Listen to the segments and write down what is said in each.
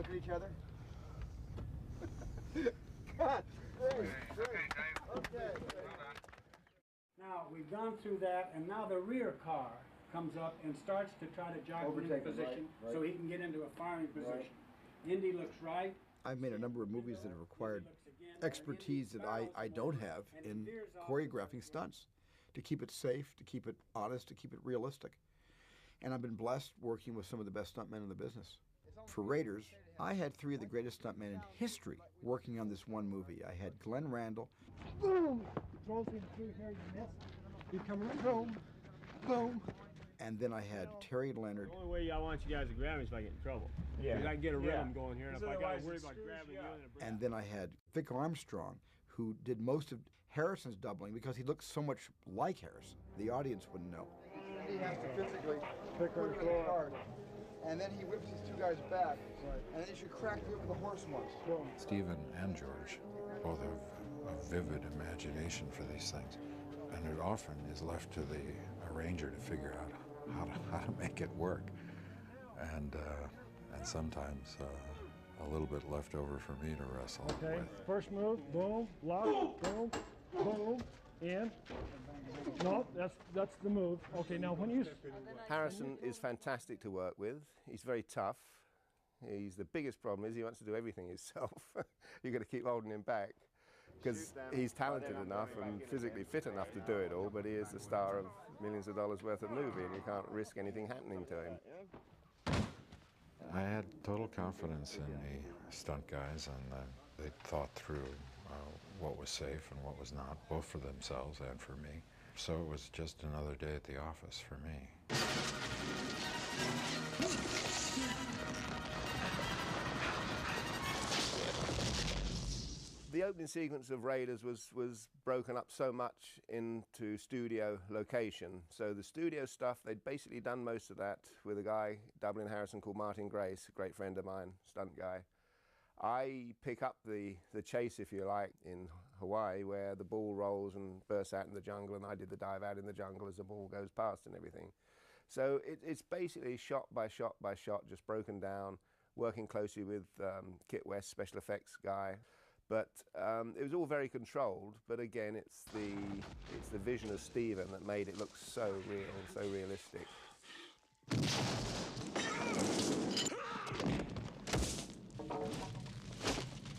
Look at each other. God, great. Okay. Now, we've gone through that, and now the rear car comes up and starts to try to jog him into position so he can get into a firing position. Indy looks right. I've made a number of movies that have required expertise that I don't have in choreographing stunts, to keep it safe, to keep it honest, to keep it realistic. And I've been blessed working with some of the best stuntmen in the business. For Raiders, I had three of the greatest stuntmen in history working on this one movie. I had Glenn Randall. Boom! Throws him through here, you miss. You come right home. Boom! And then I had Terry Leonard. The only way I want you guys to grab me is if I get in trouble. Yeah. Because I can get a rhythm going here, and if I got to worry about grabbing you... And then I had Vic Armstrong, who did most of Harrison's doubling because he looks so much like Harrison. The audience wouldn't know. He has to physically pick her hard. And then he whips these two guys back, and then you should crack the whip with a horse once. Stephen and George both have a vivid imagination for these things, and it often is left to the arranger to figure out how to make it work, and sometimes a little bit left over for me to wrestle with. First move, boom, lock, boom, boom, in. No, that's the move. Okay, now when you... Harrison is fantastic to work with. He's very tough. The biggest problem is he wants to do everything himself. You've got to keep holding him back because he's talented enough and physically fit enough to do it all, but he is the star of millions of dollars worth of movie, and you can't risk anything happening to him. I had total confidence in the stunt guys, and they thought through what was safe and what was not, both for themselves and for me. So it was just another day at the office for me. The opening sequence of Raiders was broken up so much into studio location. So the studio stuff, they'd basically done most of that with a guy doubling Harrison called Martin Grace, a great friend of mine, stunt guy. I pick up the chase, if you like, in Hawaii, where the ball rolls and bursts out in the jungle, and I did the dive out in the jungle as the ball goes past and everything. So it's basically shot by shot by shot, just broken down, working closely with Kit West, special effects guy. But it was all very controlled, but again, it's the vision of Stephen that made it look so real, so realistic.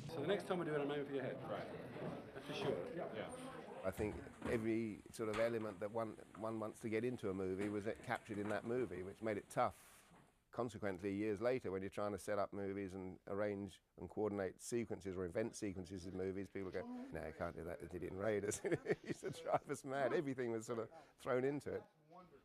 So the next time we do it, I'm aiming for your head. Right. That's for sure. Yeah. I think every sort of element that one wants to get into a movie was captured in that movie, which made it tough. Consequently, years later, when you're trying to set up movies and arrange and coordinate sequences or event sequences in movies, people go, no, you can't do that, they did it in Raiders. It used to drive us mad. Everything was sort of thrown into it.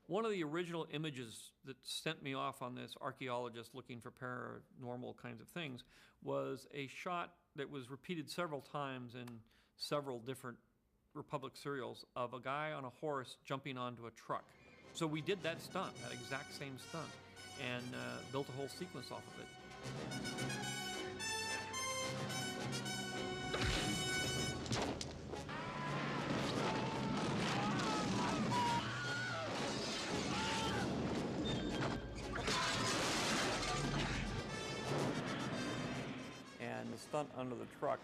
One of the original images that sent me off on this archaeologist looking for paranormal kinds of things was a shot that was repeated several times in several different Republic serials of a guy on a horse jumping onto a truck. So we did that stunt, that exact same stunt, and built a whole sequence off of it. And the stunt under the truck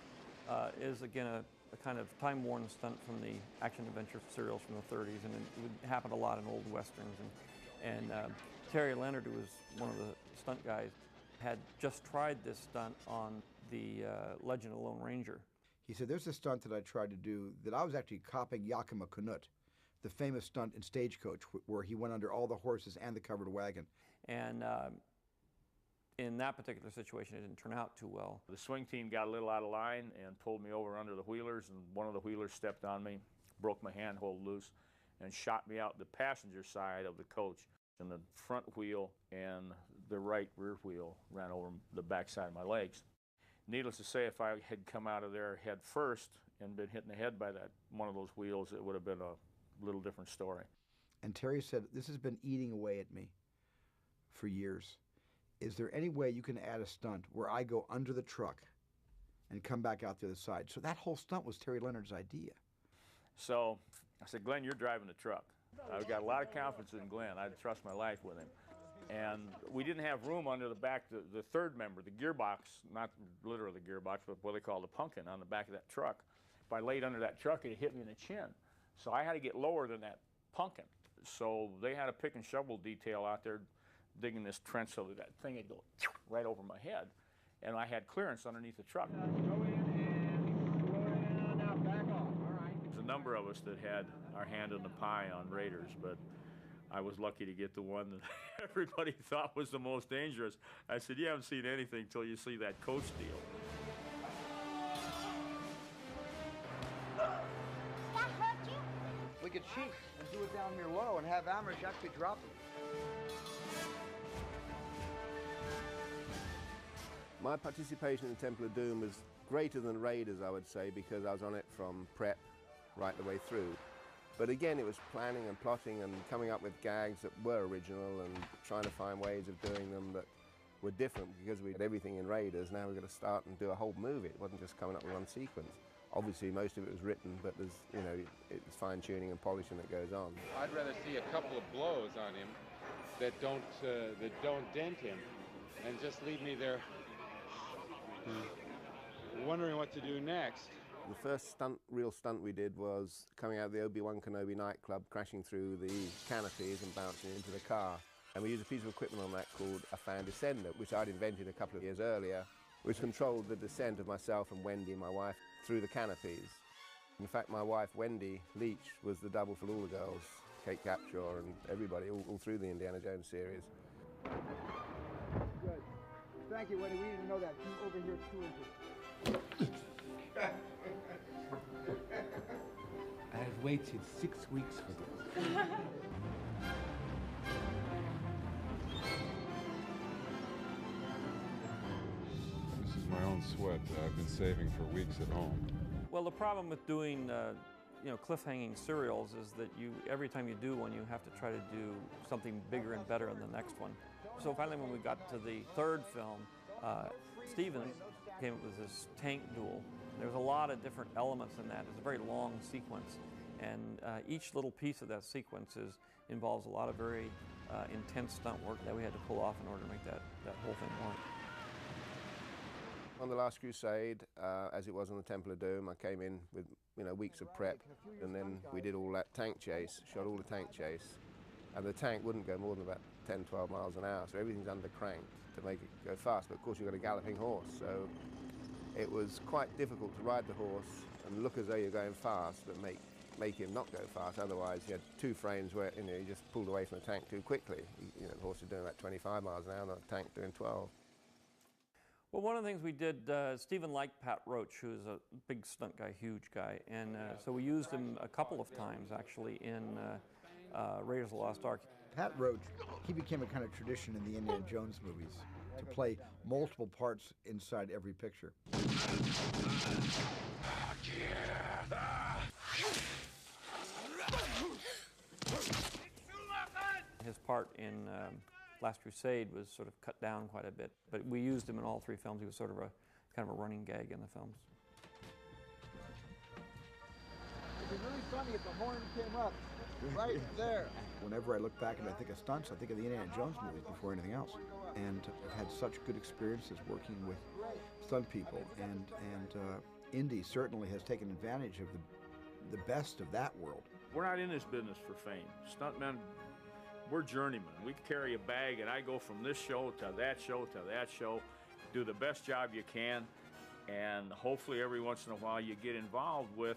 is, again, a kind of time-worn stunt from the action-adventure serials from the 30s, and it would happen a lot in old westerns. And Terry Leonard, who was one of the stunt guys, had just tried this stunt on the Legend of the Lone Ranger. He said, there's a stunt that I tried to do that I was actually copying Yakima Canutt, the famous stunt in Stagecoach, where he went under all the horses and the covered wagon. And in that particular situation, it didn't turn out too well. The swing team got a little out of line and pulled me over under the wheelers, and one of the wheelers stepped on me, broke my handhold loose, and shot me out the passenger side of the coach. And the front wheel and the right rear wheel ran over the back side of my legs. Needless to say, if I had come out of there head first and been hit in the head by one of those wheels, it would have been a little different story. And Terry said, this has been eating away at me for years. Is there any way you can add a stunt where I go under the truck and come back out the other side? So that whole stunt was Terry Leonard's idea. So I said, Glenn, you're driving the truck. I've got a lot of confidence in Glenn. I'd trust my life with him. And we didn't have room under the back, the third member, the gearbox, not literally the gearbox, but what they call the pumpkin on the back of that truck. If I laid under that truck, it hit me in the chin. So I had to get lower than that pumpkin. So they had a pick and shovel detail out there digging this trench so that thing would go right over my head. And I had clearance underneath the truck. Go in and go in, now back off, all right. There's a number of us that had our hand in the pie on Raiders, but I was lucky to get the one that everybody thought was the most dangerous. I said, you haven't seen anything till you see that coach deal. That hurt you? We could cheat and do it down here low and have Amerish actually drop them. My participation in Temple of Doom was greater than Raiders, I would say, because I was on it from prep right the way through. But again, it was planning and plotting and coming up with gags that were original and trying to find ways of doing them that were different, because we had everything in Raiders. Now we've got to start and do a whole movie. It wasn't just coming up with one sequence. Obviously, most of it was written, but there's, you know, it's fine-tuning and polishing that goes on. I'd rather see a couple of blows on him that don't dent him, and just leave me there wondering what to do next. The first real stunt we did was coming out of the Obi-Wan Kenobi nightclub, crashing through the canopies and bouncing into the car. And we used a piece of equipment on that called a fan descender, which I'd invented a couple of years earlier, which controlled the descent of myself and Wendy, my wife, through the canopies. In fact, my wife, Wendy Leach, was the double for all the girls, Kate Capshaw and everybody, all through the Indiana Jones series. Good. Thank you, Wendy. We didn't know that. Come over here 2 inches. I have waited 6 weeks for this. This is my own sweat that I've been saving for weeks at home. Well, the problem with doing cliffhanging serials is that every time you do one, you have to try to do something bigger and better in the next one. So finally, when we got to the third film, Steven came up with this tank duel. There's a lot of different elements in that. It's a very long sequence, and each little piece of that sequence involves a lot of very intense stunt work that we had to pull off in order to make that whole thing work. On The Last Crusade, as it was on the Temple of Doom, I came in with weeks of prep, and then we did all that tank chase, shot all the tank chase, and the tank wouldn't go more than about 10, 12 miles an hour, so everything's under cranked to make it go fast, but of course you've got a galloping horse, so it was quite difficult to ride the horse and look as though you're going fast, but make him not go fast. Otherwise, you had 2 frames where you just pulled away from the tank too quickly. The horse was doing about 25 miles an hour, and the tank doing 12. Well, one of the things we did, Steven liked Pat Roach, who's a big stunt guy, huge guy, and so we used him a couple of times, actually, in Raiders of the Lost Ark. Pat Roach, he became a kind of tradition in the Indiana Jones movies, to play multiple parts inside every picture. His part in Last Crusade was sort of cut down quite a bit, but we used him in all 3 films. He was sort of kind of a running gag in the films. It was really funny if the horn came up right there. Whenever I look back and I think of stunts, I think of the Indiana Jones movies before anything else. And I've had such good experiences working with stunt people, and Indy certainly has taken advantage of the best of that world. We're not in this business for fame. Stuntmen, we're journeymen. We carry a bag, and I go from this show to that show to that show, do the best job you can, and hopefully every once in a while you get involved with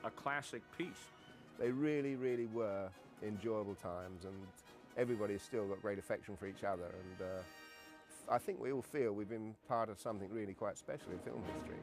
a classic piece. They really, really were enjoyable times, and everybody's still got great affection for each other, and I think we all feel we've been part of something really quite special in film history.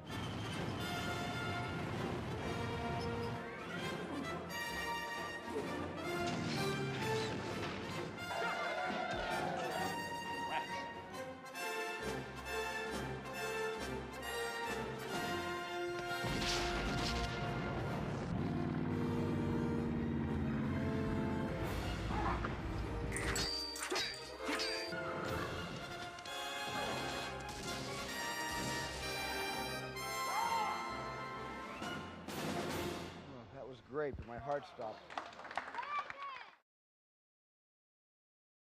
Great, but my heart stopped.